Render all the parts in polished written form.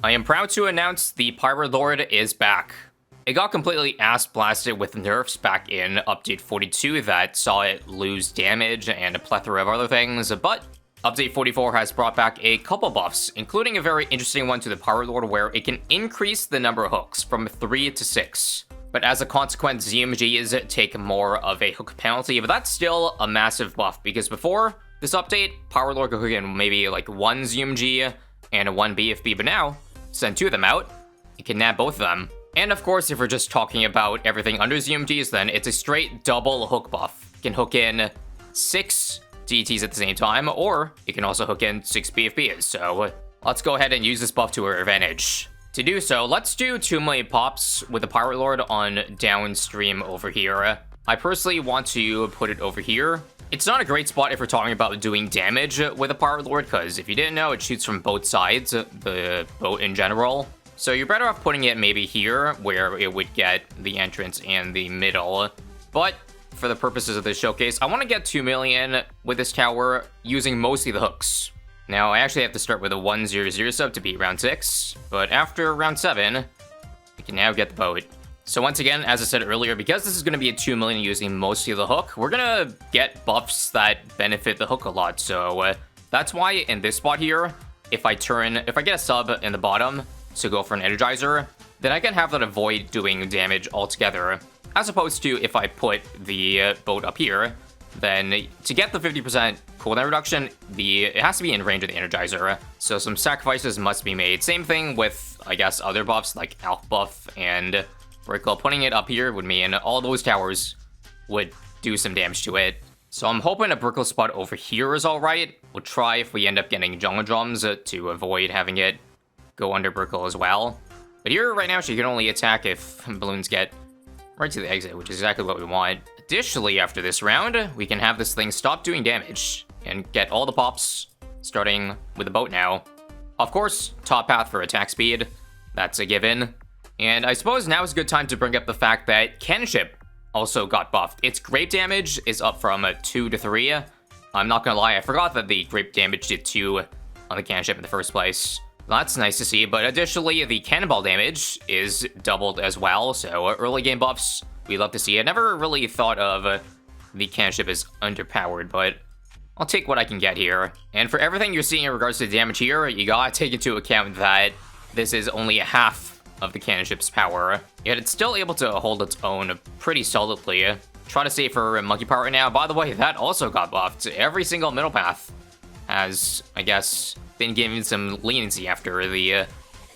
I am proud to announce the Pirate Lord is back. It got completely ass-blasted with nerfs back in Update 42 that saw it lose damage and a plethora of other things, but Update 44 has brought back a couple buffs, including a very interesting one to the Pirate Lord where it can increase the number of hooks from 3 to 6. But as a consequence, ZMGs take more of a hook penalty, but that's still a massive buff, because before this update, Pirate Lord could hook in maybe like 1 ZMG and 1 BFB, but now, send 2 of them out, you can nab both of them. And of course, if we're just talking about everything under ZMGs, then it's a straight double hook buff. You can hook in 6 DTs at the same time, or you can also hook in 6 BFBs. So let's go ahead and use this buff to our advantage. To do so, let's do 2 million pops with the Pirate Lord on downstream over here. I personally want to put it over here. It's not a great spot if we're talking about doing damage with a Pirate Lord, because if you didn't know, it shoots from both sides, the boat in general. So you're better off putting it maybe here, where it would get the entrance and the middle. But for the purposes of this showcase, I want to get 2 million with this tower using mostly the hooks. Now, I actually have to start with a 100 sub to beat round 6, but after round 7, we can now get the boat. So once again, as I said earlier, because this is going to be a 2 million using mostly the hook, we're going to get buffs that benefit the hook a lot. So that's why in this spot here, if I get a sub in the bottom, to go for an Energizer, then I can have that avoid doing damage altogether. As opposed to if I put the boat up here, then to get the 50% cooldown reduction, it has to be in range of the Energizer. So some sacrifices must be made. Same thing with, I guess, other buffs like Alk buff and Brickle. Putting it up here would mean all those towers would do some damage to it. So I'm hoping a Brickle spot over here is alright. We'll try if we end up getting Jungle Drums to avoid having it go under Brickle as well. But here, right now, she can only attack if balloons get right to the exit, which is exactly what we want. Additionally, after this round, we can have this thing stop doing damage and get all the pops, starting with the boat now. Of course, top path for attack speed, that's a given. And I suppose now is a good time to bring up the fact that Cannon Ship also got buffed. Its grape damage is up from 2 to 3. I'm not gonna lie, I forgot that the grape damage did 2 on the Cannon Ship in the first place. That's nice to see, but additionally, the cannonball damage is doubled as well, so early game buffs, we love to see. I never really thought of the cannon ship as underpowered, but I'll take what I can get here. And for everything you're seeing in regards to damage here, you gotta take into account that this is only a half of the cannon ship's power, yet it's still able to hold its own pretty solidly. Try to save for monkey power right now. By the way, that also got buffed. Every single middle path has, I guess, been given some leniency after the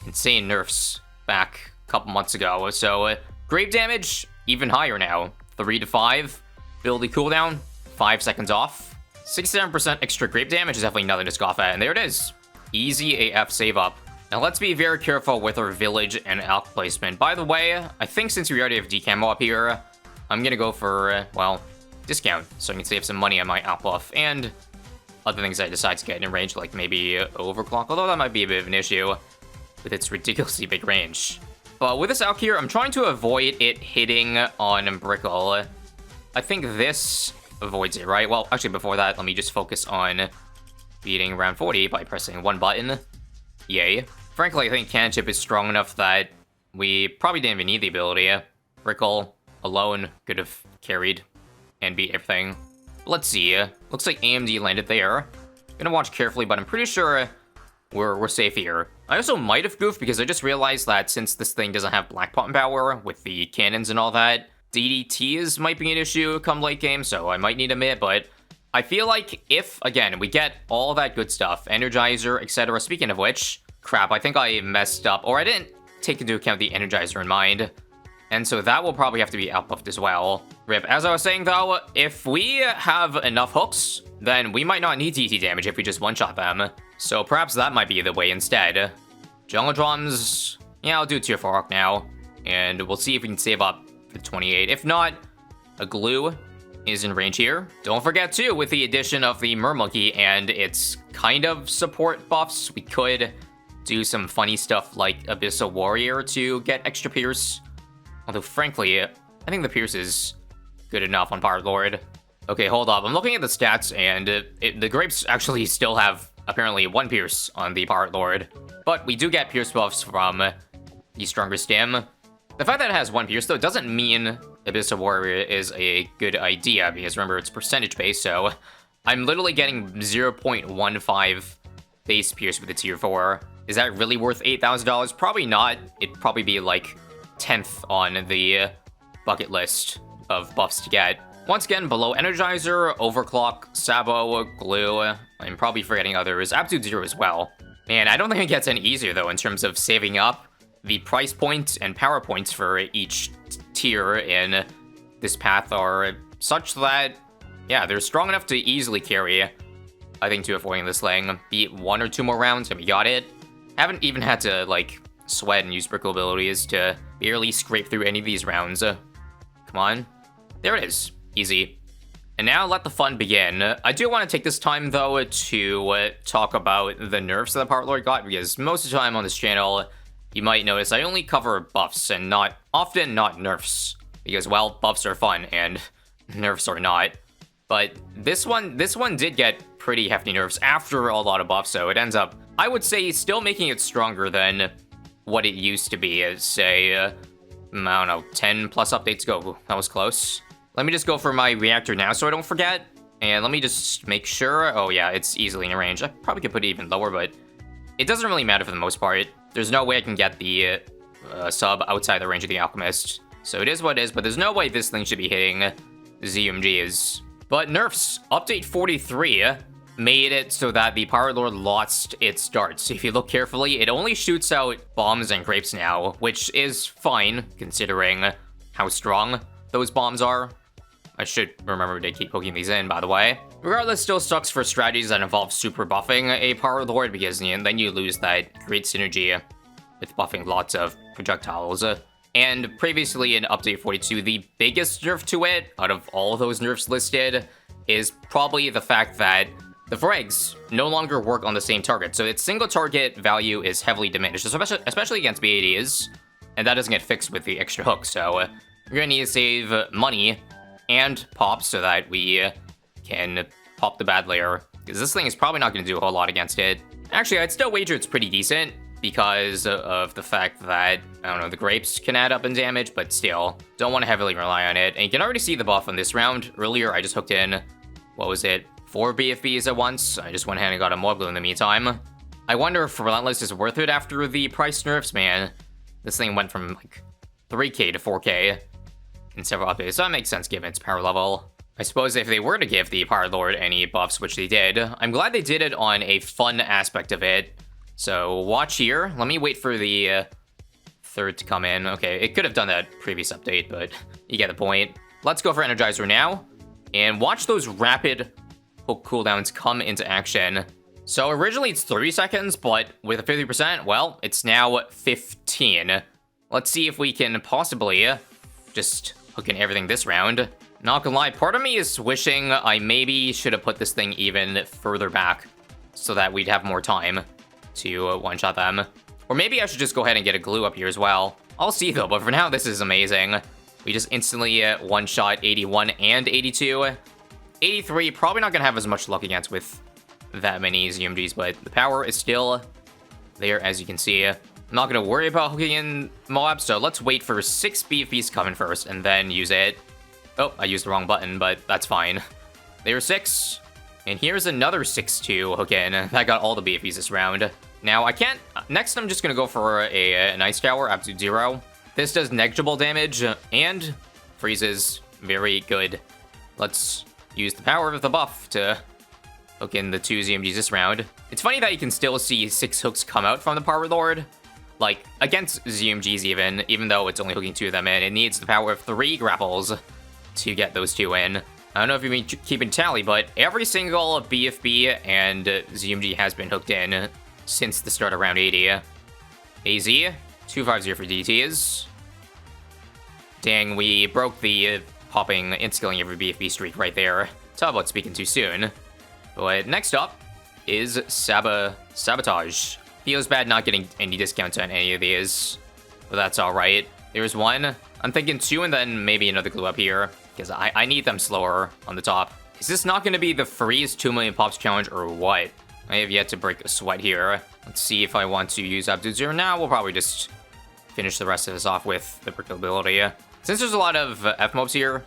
insane nerfs back a couple months ago. So grape damage even higher now, 3 to 5. Ability cooldown 5 seconds off. 67% extra grape damage is definitely nothing to scoff at, and there it is. Easy AF save up. Now let's be very careful with our village and Alk placement. By the way, I think since we already have decamo up here, I'm gonna go for well, discount, so I can save some money on my Alk buff and other things I decide to get in range, like maybe overclock, although that might be a bit of an issue with its ridiculously big range. But with this Alk here, I'm trying to avoid it hitting on Brickle. I think this avoids it, right? Well, actually before that, let me just focus on beating round 40 by pressing 1 button. Yay. Frankly, I think Cannon Ship is strong enough that we probably didn't even need the ability. Brickle alone could have carried and beat everything. Let's see. Looks like AMD landed there. Gonna watch carefully, but I'm pretty sure we're safe here. I also might have goofed because I just realized that since this thing doesn't have black button power with the cannons and all that, DDTs might be an issue come late game, so I might need a mid, but I feel like if, again, we get all that good stuff, Energizer, etc. Speaking of which, crap, I think I messed up, or I didn't take into account the Energizer in mind. And so that will probably have to be outbuffed as well. RIP. As I was saying though, if we have enough hooks, then we might not need DT damage if we just one-shot them. So perhaps that might be the way instead. Jungle Drums, yeah, I'll do tier 4 hook now. And we'll see if we can save up for 28. If not, a glue is in range here. Don't forget too, with the addition of the Mermonkey and its kind of support buffs, we could do some funny stuff like Abyssal Warrior to get extra Pierce. Although, frankly, I think the Pierce is good enough on Pirate Lord. Okay, hold up. I'm looking at the stats, and the grapes actually still have, apparently, 1 Pierce on the Pirate Lord. but we do get pierce buffs from the stronger stim. The fact that it has 1 pierce, though, doesn't mean Abyssal Warrior is a good idea, because remember, it's percentage based, so I'm literally getting 0.15 base pierce with the tier 4. Is that really worth $8,000? Probably not. It'd probably be like 10th on the bucket list of buffs to get. Once again, below Energizer, Overclock, Sabo, Glue, I'm probably forgetting others, Absolute Zero as well. Man, I don't think it gets any easier though in terms of saving up. The price points and power points for each tier in this path are such that, yeah, they're strong enough to easily carry, I think, to avoiding this thing. Beat 1 or 2 more rounds and we got it. Haven't even had to, like, sweat and use Brickle abilities to barely scrape through any of these rounds. Come on. There it is. Easy. And now let the fun begin. I do want to take this time, though, to talk about the nerfs that the Pirate Lord got, because most of the time on this channel, you might notice I only cover buffs and not nerfs. Because, well, buffs are fun and nerfs are not. But this one did get pretty hefty nerfs after a lot of buffs, so it ends up, I would say, still making it stronger than what it used to be. Say, I don't know, 10 plus updates ago. Ooh, that was close. Let me just go for my reactor now so I don't forget. And let me just make sure. Oh yeah, it's easily in range. I probably could put it even lower, but it doesn't really matter for the most part. There's no way I can get the sub outside the range of the Alchemist. So it is what it is, but there's no way this thing should be hitting ZMGs. But nerfs, update 43 made it so that the Pirate Lord lost its darts. If you look carefully, it only shoots out bombs and grapes now, which is fine considering how strong those bombs are. I should remember to keep poking these in, by the way. Regardless, still sucks for strategies that involve super buffing a Pirate Lord, because then you lose that great synergy with buffing lots of projectiles. And previously in Update 42, the biggest nerf to it, out of all those nerfs listed, is probably the fact that the frags no longer work on the same target. So its single target value is heavily diminished, especially against B80s, and that doesn't get fixed with the extra hook. So you're gonna need to save money and pops so that we can pop the bad layer, because this thing is probably not going to do a whole lot against it. Actually, I'd still wager it's pretty decent because of the fact that, I don't know, the grapes can add up in damage, but still, don't want to heavily rely on it. And you can already see the buff on this round. Earlier, I just hooked in, what was it, 4 BFBs at once. I just went ahead and got a more blue in the meantime. I wonder if Relentless is worth it after the price nerfs, man. This thing went from like 3k to 4k in several updates, so that makes sense given its power level. I suppose if they were to give the Pirate Lord any buffs, which they did, I'm glad they did it on a fun aspect of it. So watch here. Let me wait for the third to come in. Okay, it could have done that previous update, but you get the point. Let's go for Energizer now, and watch those rapid hook cooldowns come into action. So originally it's 30 seconds, but with a 50%, well, it's now 15. Let's see if we can possibly just hook in everything this round. Not gonna lie, part of me is wishing I maybe should have put this thing even further back so that we'd have more time to one-shot them. Or maybe I should just go ahead and get a glue up here as well. I'll see though, but for now this is amazing. We just instantly one-shot 81 and 82. 83, probably not gonna have as much luck against with that many ZMGs, but the power is still there, as you can see. I'm not gonna worry about hooking in Moab, so let's wait for 6 BFBs coming first and then use it. Oh, I used the wrong button, but that's fine. There's 6, and here's another 6 to hook in. That got all the BFBs this round. Now, I can't... Next, I'm just gonna go for an Ice Tower, Absolute Zero. This does negligible damage, and freezes very good. Let's use the power of the buff to hook in the 2 ZMGs this round. It's funny that you can still see 6 hooks come out from the Pirate Lord. Like, against ZMGs even though it's only hooking 2 of them in, it needs the power of 3 grapples to get those 2 in. I don't know if you've been keeping tally, but every single BFB and ZMG has been hooked in since the start of round 80. AZ, 250 for DTs. Dang, we broke the popping and skilling every BFB streak right there. Talk about speaking too soon. But next up is Sabotage. Feels bad not getting any discounts on any of these, but that's alright. There's 1. I'm thinking 2 and then maybe another glue up here, because I need them slower on the top. Is this not going to be the freeze 2 million pops challenge or what? I have yet to break a sweat here. Let's see if I want to use up to 0 now. We'll probably just finish the rest of this off with the brick ability. Since there's a lot of F-mobs here,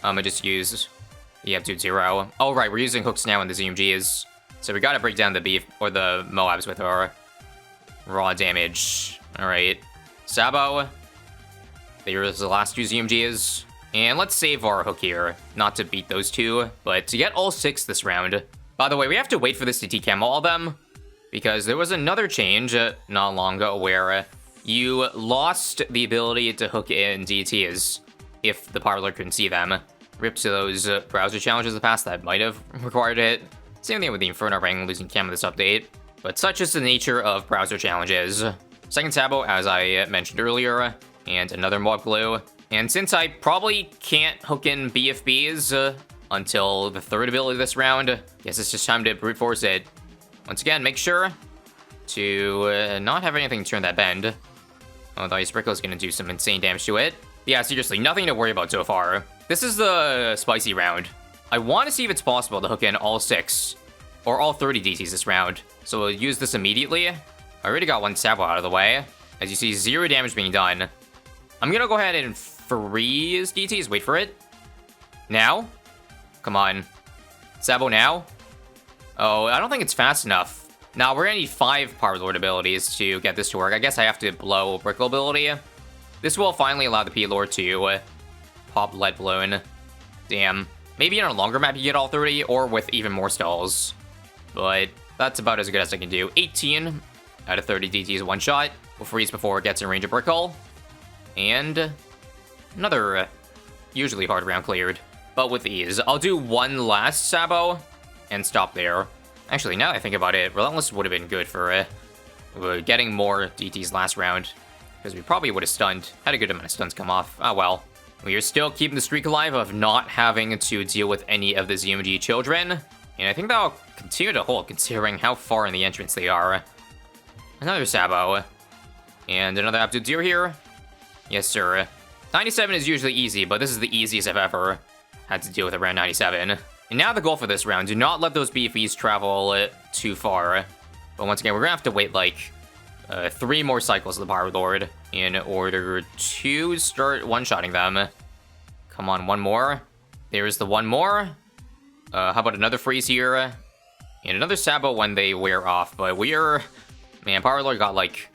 I just use the up to 0. Oh, right, we're using hooks now in the ZMGs. So we gotta break down the beef, or the Moabs with our raw damage. Alright. Sabo. There's the last 2 ZMGs. And let's save our hook here. Not to beat those 2, but to get all 6 this round. By the way, we have to wait for this to TCAM all of them, because there was another change not long ago where you lost the ability to hook in DTs if the Power Lord couldn't see them. Rip to those browser challenges in the past that might have required it. Same thing with the Inferno Ring losing cam in this update. But such is the nature of browser challenges. Second Sabo, as I mentioned earlier, and another Mob Glue. And since I probably can't hook in BFBs until the 3rd ability this round, guess it's just time to brute force it. Once again, make sure to not have anything turn that bend. Although Sprinkle is going to do some insane damage to it. Yeah, seriously, nothing to worry about so far. This is the spicy round. I want to see if it's possible to hook in all 6, or all 30 DTs this round. So we'll use this immediately. I already got one Sabo out of the way. As you see, 0 damage being done. I'm going to go ahead and freeze DTs. Wait for it. Now? Come on. Sabo now? Oh, I don't think it's fast enough. Now, we're going to need 5 Power Lord abilities to get this to work. I guess I have to blow Brickle ability. This will finally allow the P-Lord to pop Lead Balloon. Damn. Maybe in a longer map you get all 30, or with even more stalls. But that's about as good as I can do. 18 out of 30 DTs one shot. We'll freeze before it gets in range of Brickle. And another usually hard round cleared, but with ease. I'll do one last Sabo and stop there. Actually, now that I think about it, Relentless would have been good for getting more DTs last round, because we probably would have had a good amount of stuns come off. Oh well. We are still keeping the streak alive of not having to deal with any of the ZMG children, and I think that'll continue to hold considering how far in the entrance they are. Another Sabo. And another Absolute Zero here. Yes, sir. 97 is usually easy, but this is the easiest I've ever had to deal with around 97. And now the goal for this round, do not let those BFEs travel too far. But once again, we're gonna have to wait like 3 more cycles of the Power Lord in order to start one-shotting them. Come on, one more. There's the one more. How about another freeze here? And another Sabo when they wear off, but man, Power Lord got like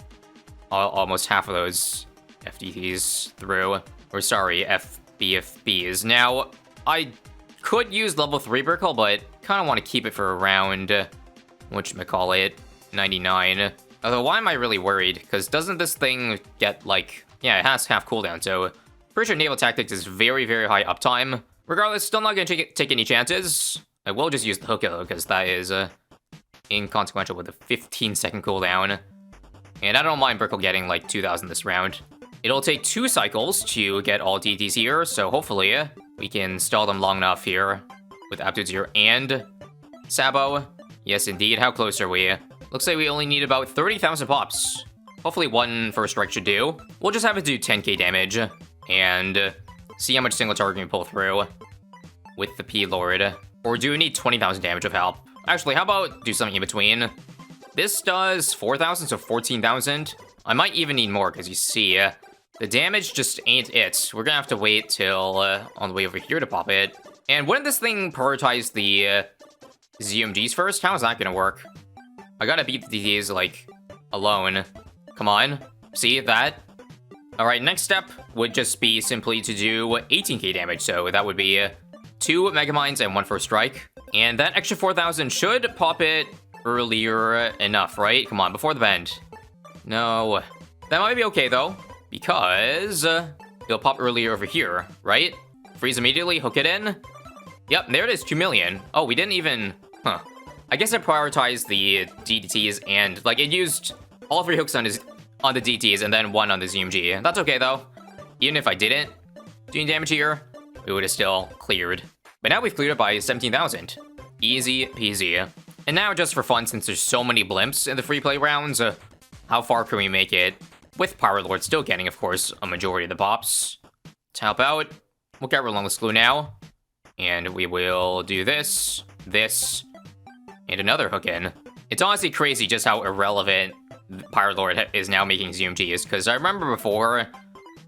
almost half of those FDTs through. Or sorry, FBFBs. Now, I could use level 3 Brickle, but kind of want to keep it for around, whatchamacallit, 99. Although, why am I really worried? Because doesn't this thing get, like... Yeah, it has half cooldown, so... Pretty sure Naval Tactics is very, very high uptime. Regardless, still not going to take any chances. I will just use the hook, though, because that is inconsequential with a 15-second cooldown. And I don't mind Brickle getting, like, 2,000 this round. It'll take 2 cycles to get all DTs here, so hopefully we can stall them long enough here with Absolute Zero and Sabo. Yes, indeed. How close are we? Looks like we only need about 30,000 pops. Hopefully one first strike should do. We'll just have it do 10k damage and see how much single target we can pull through with the P-Lord. Or do we need 20,000 damage of help? Actually, how about do something in between? This does 4,000, so 14,000. I might even need more, because you see, the damage just ain't it. We're gonna have to wait till on the way over here to pop it. And wouldn't this thing prioritize the ZMGs first? How is that gonna work? I gotta beat the DTs, like, alone. Come on. See that? Alright, next step would just be simply to do 18k damage. So that would be 2 Mega Mines and 1 first strike. And that extra 4,000 should pop it earlier enough, right? Come on, before the bend. No. That might be okay, though, because it'll pop earlier over here, right? Freeze immediately, hook it in. Yep, there it is, 2 million. Oh, we didn't even... Huh. I guess I prioritized the DTs and, like, it used all 3 hooks on the DTs and then 1 on the ZMG. That's okay, though. Even if I didn't do any damage here, we would have still cleared. But now we've cleared it by 17,000. Easy peasy. And now, just for fun, since there's so many blimps in the free play rounds, how far can we make it? With Power Lord still getting, of course, a majority of the pops. To help out, we'll get Relentless Glue now. And we will do this, and another hook in. It's honestly crazy just how irrelevant Pirate Lord is now making ZMGs, because I remember before,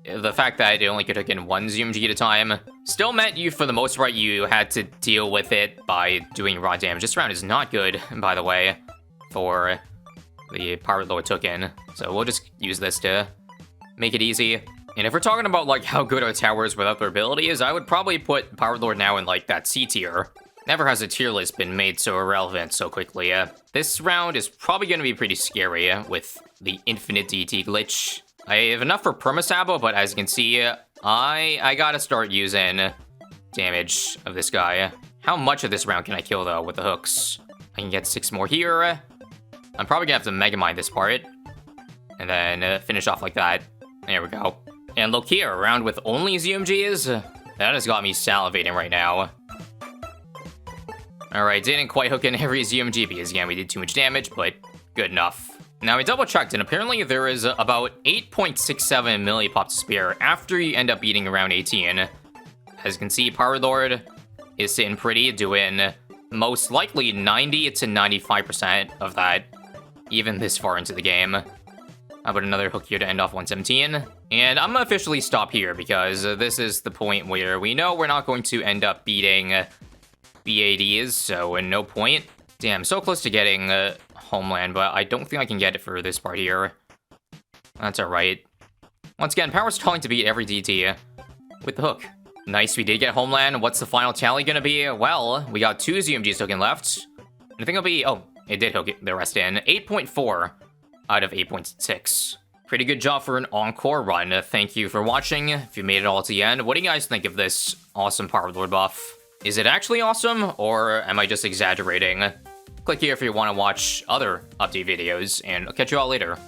the fact that it only could hook in one ZMG at a time still meant you, for the most part, you had to deal with it by doing raw damage. This round is not good, by the way, for the Pirate Lord took in. So we'll just use this to make it easy. And if we're talking about like how good our towers without their abilities, I would probably put Pirate Lord now in like that C tier. Never has a tier list been made so irrelevant so quickly. This round is probably going to be pretty scary with the infinite DT glitch. I have enough for permasabo, but as you can see, I gotta start using damage of this guy. How much of this round can I kill, though, with the hooks? I can get 6 more here. I'm probably gonna have to Mega Mine this part. And then finish off like that. There we go. And look here, a round with only ZMGs? That has got me salivating right now. Alright, didn't quite hook in every ZMG because, again, we did too much damage, but good enough. Now, I double-checked, and apparently there is about 8.67 millipops to spare after you end up eating around 18. As you can see, Pirate Lord is sitting pretty, doing most likely 90 to 95% of that, even this far into the game. How about another hook here to end off 117? And I'm gonna officially stop here, because this is the point where we know we're not going to end up beating BADs, so no point. Damn, so close to getting Homeland, but I don't think I can get it for this part here. That's alright. Once again, power's telling to beat every DT with the hook. Nice, we did get Homeland. What's the final tally gonna be? Well, we got 2 ZMGs hooking left. And I think it'll be, oh, it did hook the rest in. 8.4 out of 8.6. Pretty good job for an encore run. Thank you for watching. If you made it all to the end, what do you guys think of this awesome Pirate Lord buff? Is it actually awesome, or am I just exaggerating? Click here if you want to watch other update videos, and I'll catch you all later.